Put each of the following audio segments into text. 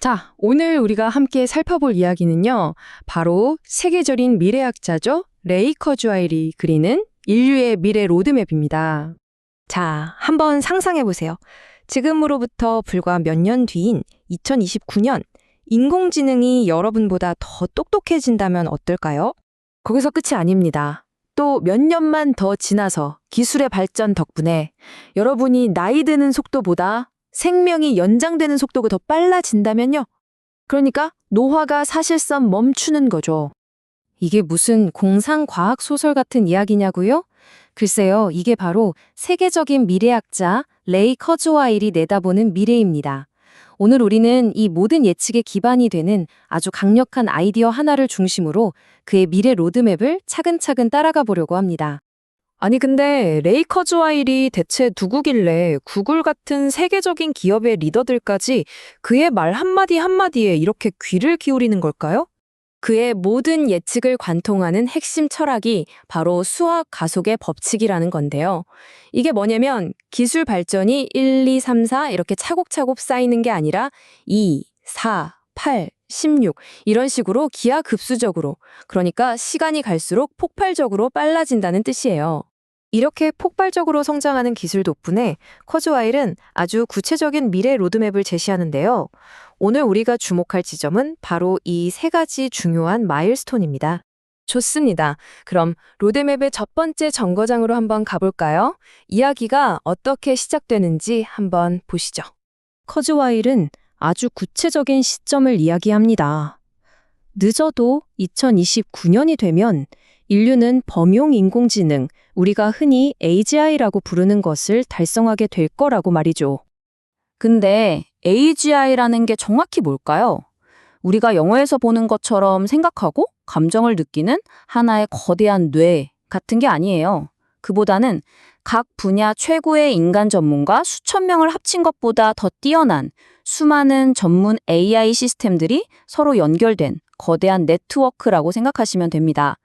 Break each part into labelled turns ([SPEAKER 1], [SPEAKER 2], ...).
[SPEAKER 1] 자, 오늘 우리가 함께 살펴볼 이야기는요. 바로 세계적인 미래학자죠. 레이 커즈와일이 그리는 인류의 미래 로드맵입니다. 자, 한번 상상해 보세요. 지금으로부터 불과 몇 년 뒤인 2029년, 인공지능이 여러분보다 더 똑똑해진다면 어떨까요? 거기서 끝이 아닙니다. 또 몇 년만 더 지나서 기술의 발전 덕분에 여러분이 나이 드는 속도보다 생명이 연장되는 속도가 더 빨라진다면요. 그러니까 노화가 사실상 멈추는 거죠. 이게 무슨 공상과학 소설 같은 이야기냐고요? 글쎄요, 이게 바로 세계적인 미래학자 레이 커즈와일이 내다보는 미래입니다. 오늘 우리는 이 모든 예측에 기반이 되는 아주 강력한 아이디어 하나를 중심으로 그의 미래 로드맵을 차근차근 따라가 보려고 합니다. 아니 근데 레이 커즈와일이 대체 누구길래 구글 같은 세계적인 기업의 리더들까지 그의 말 한마디 한마디에 이렇게 귀를 기울이는 걸까요? 그의 모든 예측을 관통하는 핵심 철학이 바로 수학 가속의 법칙이라는 건데요. 이게 뭐냐면 기술 발전이 1, 2, 3, 4 이렇게 차곡차곡 쌓이는 게 아니라 2, 4, 8, 16 이런 식으로 기하급수적으로, 그러니까 시간이 갈수록 폭발적으로 빨라진다는 뜻이에요. 이렇게 폭발적으로 성장하는 기술 덕분에 커즈와일은 아주 구체적인 미래 로드맵을 제시하는데요. 오늘 우리가 주목할 지점은 바로 이 세 가지 중요한 마일스톤입니다. 좋습니다. 그럼 로드맵의 첫 번째 정거장으로 한번 가볼까요? 이야기가 어떻게 시작되는지 한번 보시죠. 커즈와일은 아주 구체적인 시점을 이야기합니다. 늦어도 2029년이 되면 인류는 범용 인공지능, 우리가 흔히 AGI라고 부르는 것을 달성하게 될 거라고 말이죠.
[SPEAKER 2] 근데 AGI라는 게 정확히 뭘까요? 우리가 영화에서 보는 것처럼 생각하고 감정을 느끼는 하나의 거대한 뇌 같은 게 아니에요. 그보다는 각 분야 최고의 인간 전문가 수천 명을 합친 것보다 더 뛰어난 수많은 전문 AI 시스템들이 서로 연결된 거대한 네트워크라고 생각하시면 됩니다.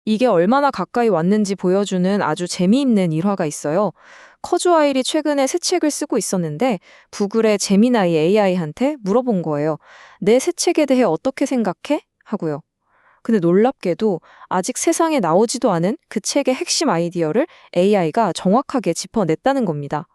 [SPEAKER 1] 이게 얼마나 가까이 왔는지 보여주는 아주 재미있는 일화가 있어요. 커즈와일이 최근에 새 책을 쓰고 있었는데 구글의 제미나이 AI한테 물어본 거예요. 내 새 책에 대해 어떻게 생각해? 하고요. 근데 놀랍게도 아직 세상에 나오지도 않은 그 책의 핵심 아이디어를 AI가 정확하게 짚어냈다는 겁니다.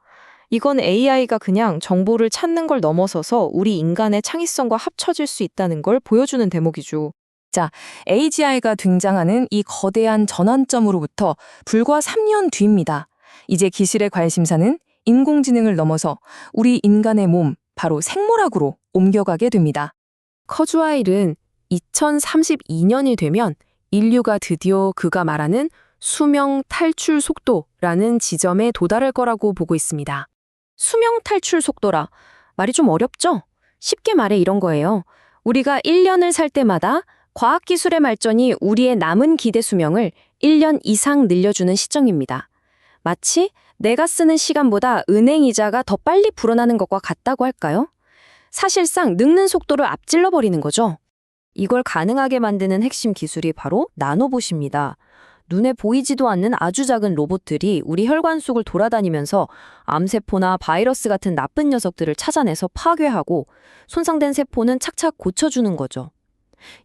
[SPEAKER 1] 이건 AI가 그냥 정보를 찾는 걸 넘어서서 우리 인간의 창의성과 합쳐질 수 있다는 걸 보여주는 대목이죠. 자, AGI가 등장하는 이 거대한 전환점으로부터 불과 3년 뒤입니다. 이제 기술의 관심사는 인공지능을 넘어서 우리 인간의 몸, 바로 생물학으로 옮겨가게 됩니다. 커즈와일은 2032년이 되면 인류가 드디어 그가 말하는 수명 탈출 속도라는 지점에 도달할 거라고 보고 있습니다. 수명 탈출 속도라. 말이 좀 어렵죠? 쉽게 말해 이런 거예요. 우리가 1년을 살 때마다 과학기술의 발전이 우리의 남은 기대 수명을 1년 이상 늘려주는 시점입니다. 마치 내가 쓰는 시간보다 은행 이자가 더 빨리 불어나는 것과 같다고 할까요? 사실상 늙는 속도를 앞질러 버리는 거죠.
[SPEAKER 2] 이걸 가능하게 만드는 핵심 기술이 바로 나노봇입니다. 눈에 보이지도 않는 아주 작은 로봇들이 우리 혈관 속을 돌아다니면서 암세포나 바이러스 같은 나쁜 녀석들을 찾아내서 파괴하고 손상된 세포는 착착 고쳐주는 거죠.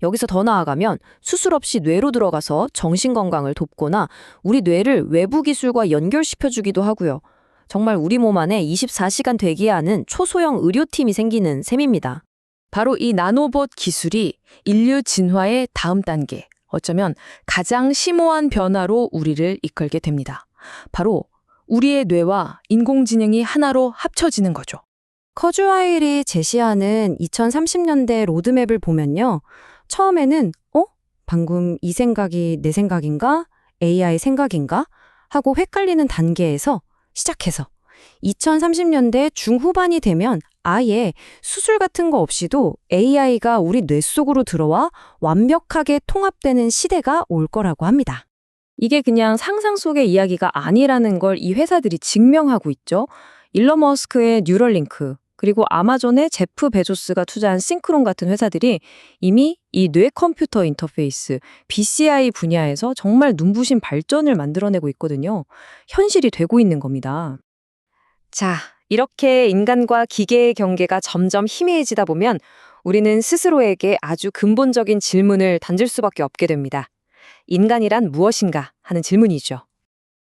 [SPEAKER 2] 여기서 더 나아가면 수술 없이 뇌로 들어가서 정신건강을 돕거나 우리 뇌를 외부 기술과 연결시켜주기도 하고요. 정말 우리 몸 안에 24시간 대기하는 초소형 의료팀이 생기는 셈입니다.
[SPEAKER 1] 바로 이 나노봇 기술이 인류 진화의 다음 단계, 어쩌면 가장 심오한 변화로 우리를 이끌게 됩니다. 바로 우리의 뇌와 인공지능이 하나로 합쳐지는 거죠.
[SPEAKER 2] 커즈와일이 제시하는 2030년대 로드맵을 보면요. 처음에는 방금 이 생각이 내 생각인가? AI 생각인가? 하고 헷갈리는 단계에서 시작해서 2030년대 중후반이 되면 아예 수술 같은 거 없이도 AI가 우리 뇌 속으로 들어와 완벽하게 통합되는 시대가 올 거라고 합니다.
[SPEAKER 1] 이게 그냥 상상 속의 이야기가 아니라는 걸 이 회사들이 증명하고 있죠. 일론 머스크의 뉴럴링크, 그리고 아마존의 제프 베조스가 투자한 싱크론 같은 회사들이 이미 이 뇌 컴퓨터 인터페이스, BCI 분야에서 정말 눈부신 발전을 만들어내고 있거든요. 현실이 되고 있는 겁니다. 자, 이렇게 인간과 기계의 경계가 점점 희미해지다 보면 우리는 스스로에게 아주 근본적인 질문을 던질 수밖에 없게 됩니다. 인간이란 무엇인가 하는 질문이죠.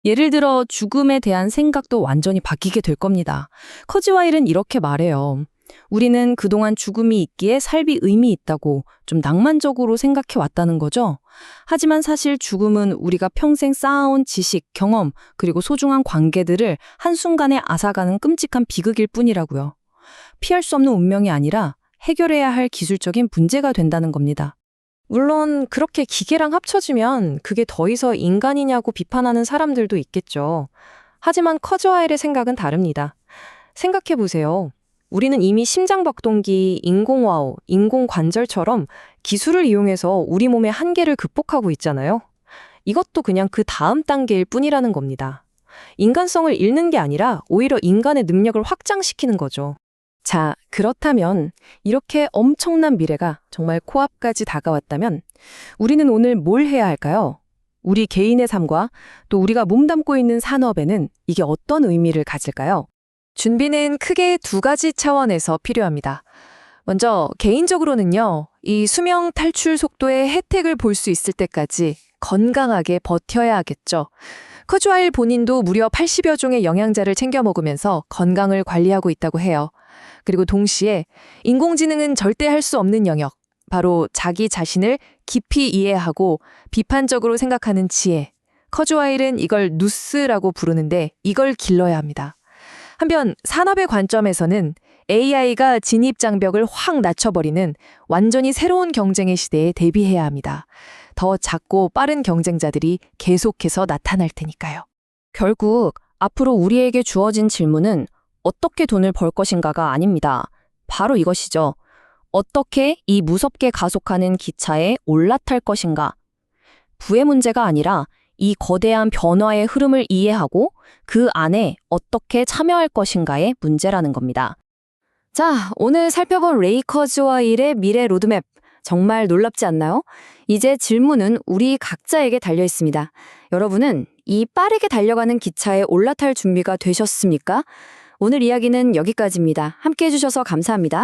[SPEAKER 1] 예를 들어 죽음에 대한 생각도 완전히 바뀌게 될 겁니다. 커즈와일은 이렇게 말해요. 우리는 그동안 죽음이 있기에 삶이 의미 있다고 좀 낭만적으로 생각해 왔다는 거죠. 하지만 사실 죽음은 우리가 평생 쌓아온 지식, 경험, 그리고 소중한 관계들을 한순간에 앗아가는 끔찍한 비극일 뿐이라고요. 피할 수 없는 운명이 아니라 해결해야 할 기술적인 문제가 된다는 겁니다. 물론 그렇게 기계랑 합쳐지면 그게 더 이상 인간이냐고 비판하는 사람들도 있겠죠. 하지만 커즈와일의 생각은 다릅니다. 생각해 보세요. 우리는 이미 심장박동기, 인공와우, 인공관절처럼 기술을 이용해서 우리 몸의 한계를 극복하고 있잖아요. 이것도 그냥 그 다음 단계일 뿐이라는 겁니다. 인간성을 잃는 게 아니라 오히려 인간의 능력을 확장시키는 거죠. 자, 그렇다면 이렇게 엄청난 미래가 정말 코앞까지 다가왔다면 우리는 오늘 뭘 해야 할까요? 우리 개인의 삶과 또 우리가 몸담고 있는 산업에는 이게 어떤 의미를 가질까요? 준비는 크게 두 가지 차원에서 필요합니다. 먼저 개인적으로는요, 이 수명 탈출 속도의 혜택을 볼 수 있을 때까지 건강하게 버텨야 하겠죠. 커즈와일 본인도 무려 80여 종의 영양제를 챙겨 먹으면서 건강을 관리하고 있다고 해요. 그리고 동시에 인공지능은 절대 할 수 없는 영역, 바로 자기 자신을 깊이 이해하고 비판적으로 생각하는 지혜. 커즈와일은 이걸 누스라고 부르는데 이걸 길러야 합니다. 한편 산업의 관점에서는 AI가 진입장벽을 확 낮춰버리는 완전히 새로운 경쟁의 시대에 대비해야 합니다. 더 작고 빠른 경쟁자들이 계속해서 나타날 테니까요.
[SPEAKER 2] 결국 앞으로 우리에게 주어진 질문은 어떻게 돈을 벌 것인가가 아닙니다. 바로 이것이죠. 어떻게 이 무섭게 가속하는 기차에 올라탈 것인가? 부의 문제가 아니라 이 거대한 변화의 흐름을 이해하고 그 안에 어떻게 참여할 것인가의 문제라는 겁니다. 자, 오늘 살펴본 레이 커즈와일의 미래 로드맵. 정말 놀랍지 않나요? 이제 질문은 우리 각자에게 달려 있습니다. 여러분은 이 빠르게 달려가는 기차에 올라탈 준비가 되셨습니까? 오늘 이야기는 여기까지입니다. 함께 해주셔서 감사합니다.